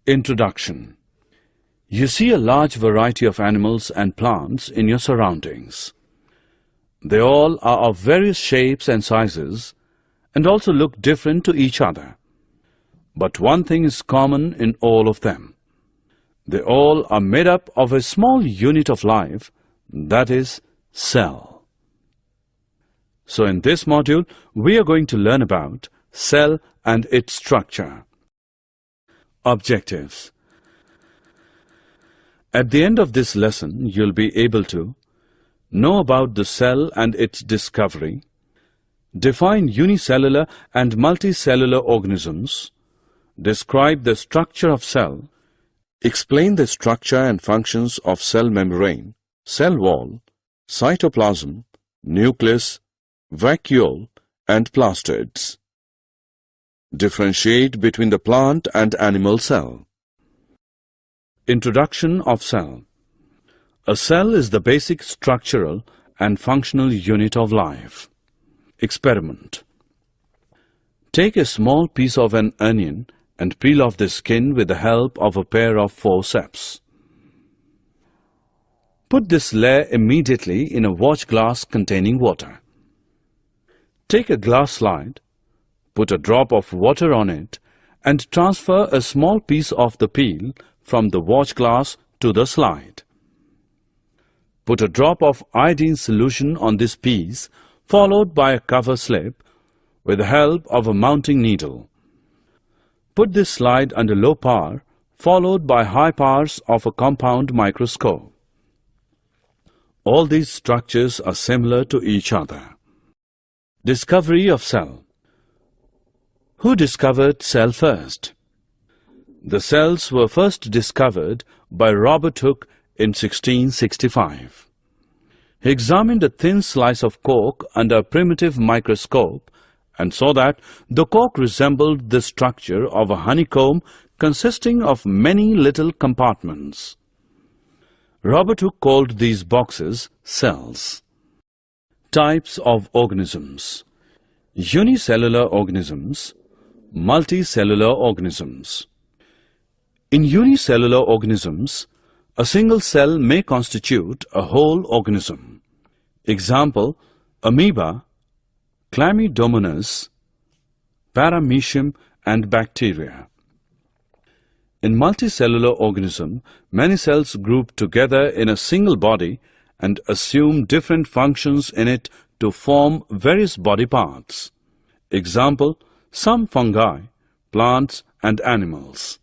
Introduction. You see a large variety of animals and plants in your surroundings. They all are of various shapes and sizes and also look different to each other. But one thing is common in all of them. They all are made up of a small unit of life, that is, cell. So in this module, we are going to learn about cell and its structure. Objectives. At the end of this lesson, you'll be able to know about the cell and its discovery, define unicellular and multicellular organisms, describe the structure of cell, explain the structure and functions of cell membrane, cell wall, cytoplasm, nucleus, vacuole, and plastids. Differentiate between the plant and animal cell. Introduction of cell. A cell is the basic structural and functional unit of life. Experiment. Take a small piece of an onion and peel off the skin with the help of a pair of forceps. Put this layer immediately in a watch glass containing water. Take a glass slide, put a drop of water on it, and transfer a small piece of the peel from the watch glass to the slide. Put a drop of iodine solution on this piece, followed by a cover slip with the help of a mounting needle. Put this slide under low power, followed by high powers of a compound microscope. All these structures are similar to each other. Discovery of cell. Who discovered cell first? The cells were first discovered by Robert Hooke in 1665. He examined a thin slice of cork under a primitive microscope and saw that the cork resembled the structure of a honeycomb consisting of many little compartments. Robert Hooke called these boxes cells. Types of organisms. Unicellular organisms, multicellular organisms. In unicellular organisms, a single cell may constitute a whole organism. Example, amoeba, Chlamydomonas, paramecium, and bacteria. In multicellular organism, many cells group together in a single body and assume different functions in it to form various body parts. Example, some fungi, plants, and animals.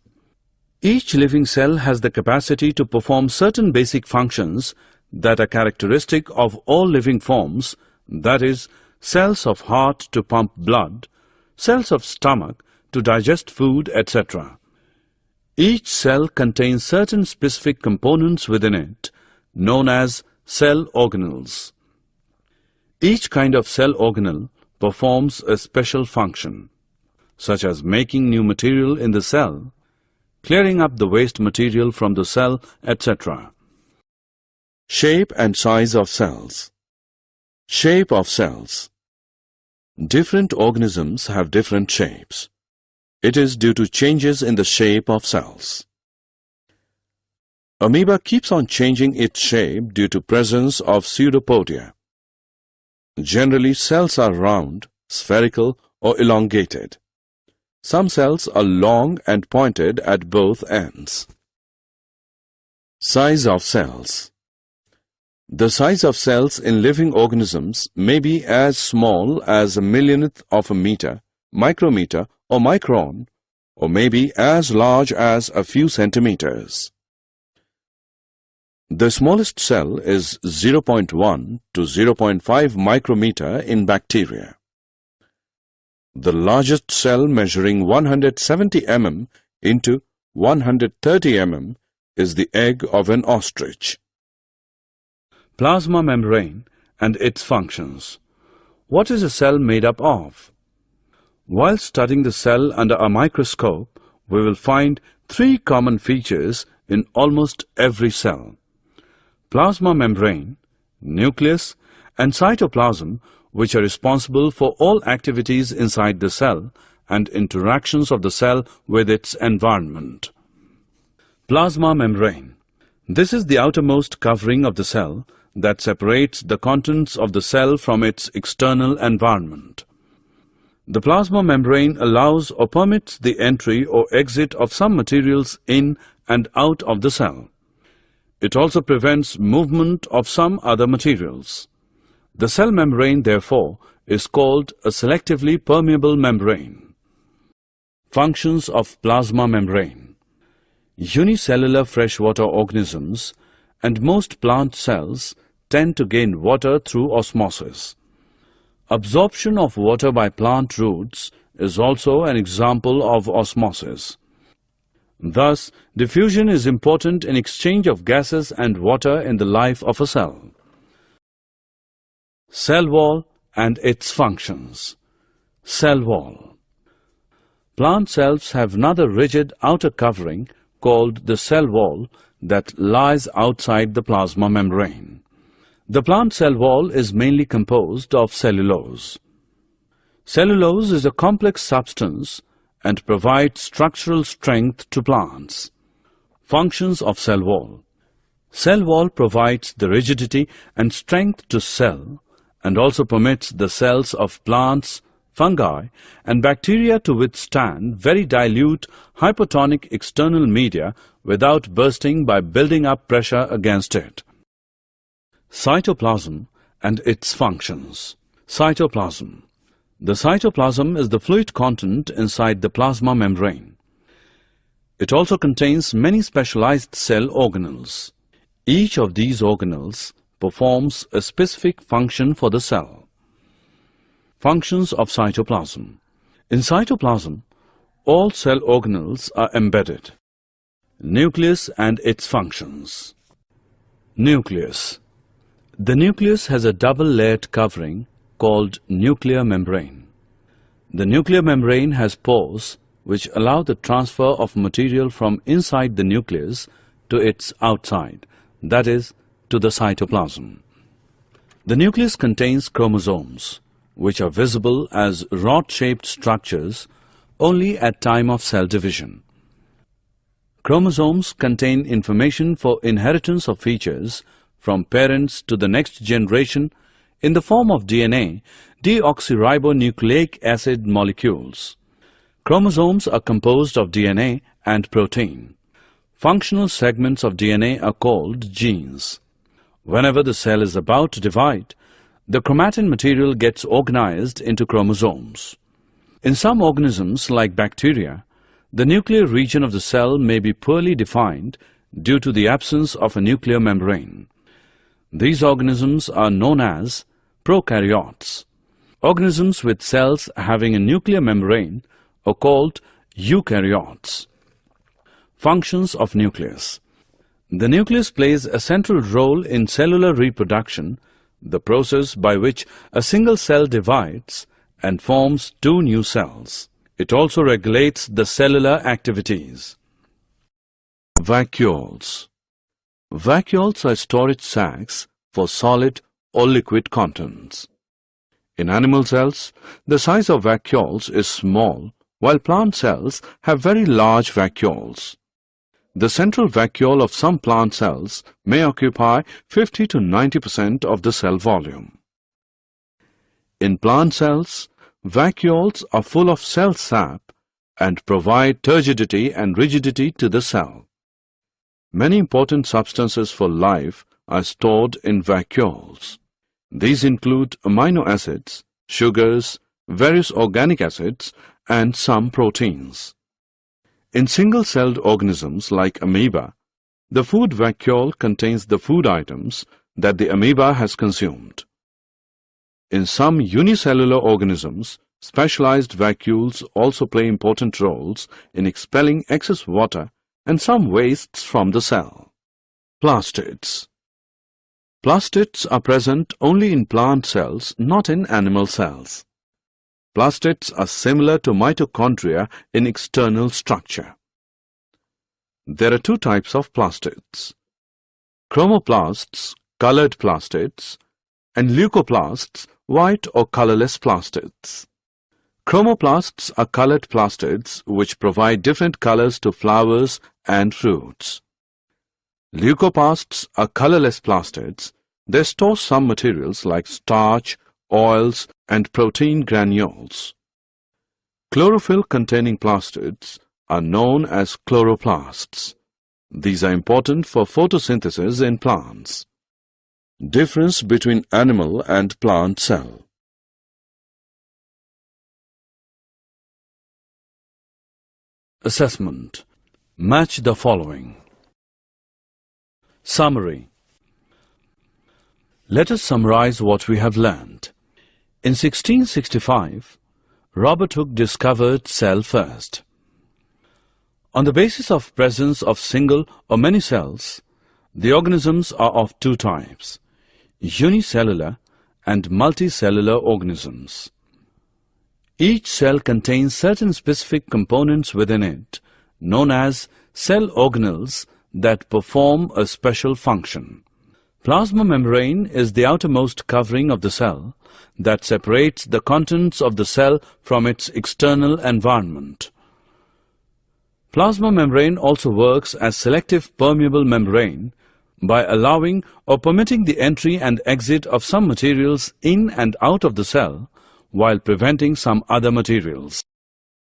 Each living cell has the capacity to perform certain basic functions that are characteristic of all living forms, that is, cells of heart to pump blood, cells of stomach to digest food, etc. Each cell contains certain specific components within it, known as cell organelles. Each kind of cell organelle performs a special function, such as making new material in the cell, clearing up the waste material from the cell, etc. Shape and size of cells. Shape of cells. Different organisms have different shapes. It is due to changes in the shape of cells. Amoeba keeps on changing its shape due to presence of pseudopodia. Generally, cells are round, spherical, or elongated. Some cells are long and pointed at both ends. Size of cells. The size of cells in living organisms may be as small as a millionth of a meter, micrometer, or micron, or may be as large as a few centimeters. The smallest cell is 0.1 to 0.5 micrometer in bacteria. The largest cell, measuring 170 mm into 130 mm, is the egg of an ostrich. Plasma membrane and its functions. What is a cell made up of? While studying the cell under a microscope, we will find three common features in almost every cell. Plasma membrane, nucleus, and cytoplasm which are responsible for all activities inside the cell and interactions of the cell with its environment. Plasma membrane. This is the outermost covering of the cell that separates the contents of the cell from its external environment. The plasma membrane allows or permits the entry or exit of some materials in and out of the cell. It also prevents movement of some other materials. The cell membrane, therefore, is called a selectively permeable membrane. Functions of plasma membrane. Unicellular freshwater organisms and most plant cells tend to gain water through osmosis. Absorption of water by plant roots is also an example of osmosis. Thus, diffusion is important in exchange of gases and water in the life of a cell. Cell wall and its functions. Cell wall. Plant cells have another rigid outer covering called the cell wall that lies outside the plasma membrane. The plant cell wall is mainly composed of cellulose. Cellulose is a complex substance and provides structural strength to plants. Functions of cell wall. Cell wall provides the rigidity and strength to cell and also permits the cells of plants, fungi, and bacteria to withstand very dilute hypotonic external media without bursting by building up pressure against it. Cytoplasm and its functions. Cytoplasm. The cytoplasm is the fluid content inside the plasma membrane. It also contains many specialized cell organelles. Each of these organelles performs a specific function for the cell. Functions of cytoplasm. In cytoplasm, all cell organelles are embedded. Nucleus and its functions. Nucleus. The nucleus has a double-layered covering called nuclear membrane. The nuclear membrane has pores which allow the transfer of material from inside the nucleus to its outside, that is, to the cytoplasm. The nucleus contains chromosomes, which are visible as rod-shaped structures only at time of cell division. Chromosomes contain information for inheritance of features from parents to the next generation in the form of DNA, deoxyribonucleic acid molecules. Chromosomes are composed of DNA and protein. Functional segments of DNA are called genes. Whenever the cell is about to divide, the chromatin material gets organized into chromosomes. In some organisms, like bacteria, the nuclear region of the cell may be poorly defined due to the absence of a nuclear membrane. These organisms are known as prokaryotes. Organisms with cells having a nuclear membrane are called eukaryotes. Functions of nucleus. The nucleus plays a central role in cellular reproduction, the process by which a single cell divides and forms two new cells. It also regulates the cellular activities. Vacuoles. Vacuoles are storage sacs for solid or liquid contents. In animal cells, the size of vacuoles is small, while plant cells have very large vacuoles. The central vacuole of some plant cells may occupy 50 to 90% of the cell volume. In plant cells, vacuoles are full of cell sap and provide turgidity and rigidity to the cell. Many important substances for life are stored in vacuoles. These include amino acids, sugars, various organic acids, and some proteins. In single-celled organisms like amoeba, the food vacuole contains the food items that the amoeba has consumed. In some unicellular organisms, specialized vacuoles also play important roles in expelling excess water and some wastes from the cell. Plastids. Plastids are present only in plant cells, not in animal cells. Plastids are similar to mitochondria in external structure. There are two types of plastids: chromoplasts, colored plastids, and leucoplasts white or colorless plastids. Chromoplasts are colored plastids which provide different colors to flowers and fruits. Leucoplasts are colorless plastids. They store some materials like starch, oils, and protein granules. Chlorophyll-containing plastids are known as chloroplasts. These are important for photosynthesis in plants. Difference between animal and plant cell. Assessment. Match the following. Summary. Let us summarize what we have learned. In 1665, Robert Hooke discovered cell first. On the basis of presence of single or many cells, the organisms are of two types, unicellular and multicellular organisms. Each cell contains certain specific components within it, known as cell organelles, that perform a special function. Plasma membrane is the outermost covering of the cell that separates the contents of the cell from its external environment. Plasma membrane also works as selective permeable membrane by allowing or permitting the entry and exit of some materials in and out of the cell while preventing some other materials.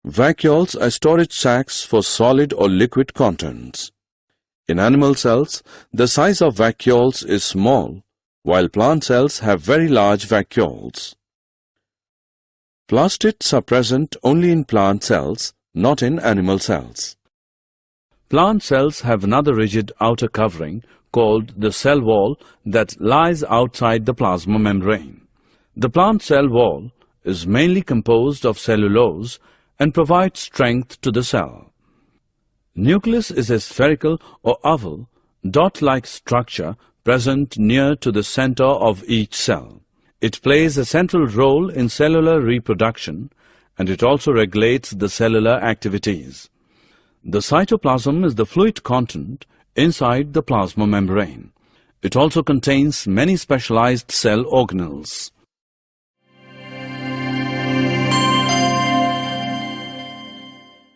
Vacuoles are storage sacs for solid or liquid contents. In animal cells, the size of vacuoles is small, while plant cells have very large vacuoles. Plastids are present only in plant cells, not in animal cells. Plant cells have another rigid outer covering called the cell wall that lies outside the plasma membrane. The plant cell wall is mainly composed of cellulose and provides strength to the cell. Nucleus is a spherical or oval, dot-like structure present near to the center of each cell. It plays a central role in cellular reproduction, and it also regulates the cellular activities. The cytoplasm is the fluid content inside the plasma membrane. It also contains many specialized cell organelles.